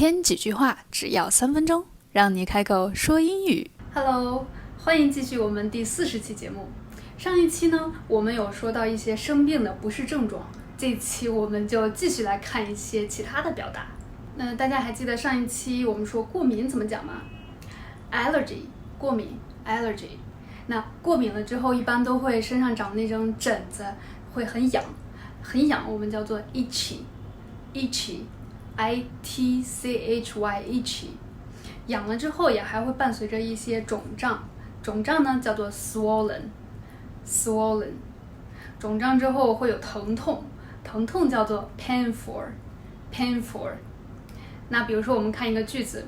天几句话只要3分钟，让你开口说英语。Hello， 欢迎继续我们第40期节目。上一期呢，我们有说到一些生病的不适症状，这一期我们就继续来看一些其他的表达。那大家还记得上一期我们说过敏怎么讲吗？ Allergy， 过敏 allergy。那过敏了之后，一般都会身上长那种疹子，会很痒，很痒，我们叫做 itchy。itchy， 痒了之后也还会伴随着一些肿胀，肿胀呢叫做 swollen。肿胀之后会有疼痛，疼痛叫做 painful。那比如说我们看一个句子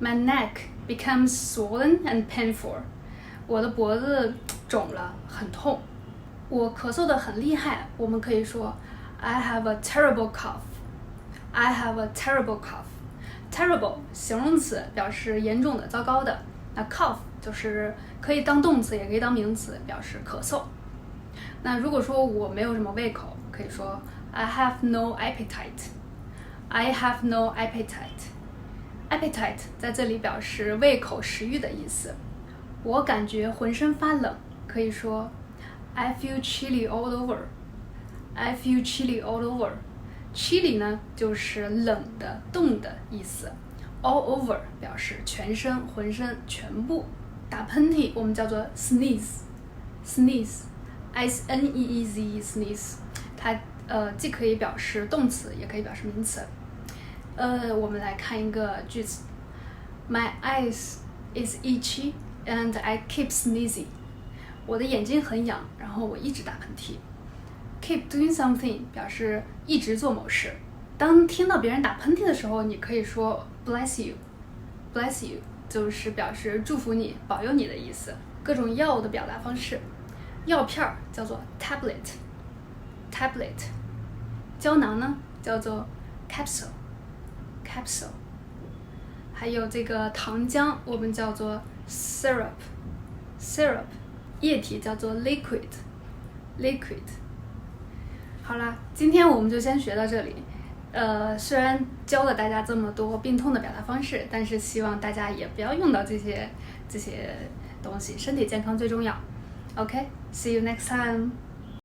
My neck becomes swollen and painful。 我的脖子肿了，很痛。我咳嗽的很厉害，我们可以说 I have a terrible cough。Terrible 形容词，表示严重的、糟糕的。那 cough 就是可以当动词也可以当名词，表示咳嗽。那如果说我没有什么胃口，可以说 I have no appetite。Appetite 在这里表示胃口、食欲的意思。我感觉浑身发冷，可以说 I feel chilly all over。Chilly 呢就是冷的、冻的意思。all over 表示全身、浑身、全部。打喷嚏我们叫做 sneeze。sneeze它既可以表示动词，也可以表示名词。我们来看一个句子 My eyes is itchy and I keep sneezing。 我的眼睛很痒，然后我一直打喷嚏。Keep doing something 表示一直做某事。当听到别人打喷嚏的时候，你可以说 bless you 就是表示祝福你、保佑你的意思。各种药的表达方式，药片叫做 tablet。 胶囊呢叫做 capsule。 还有这个糖浆我们叫做 syrup。 液体叫做 liquid。 好啦，今天我们就先学到这里。虽然教了大家这么多病痛的表达方式，但是希望大家也不要用到这些东西，身体健康最重要。OK，see you next time。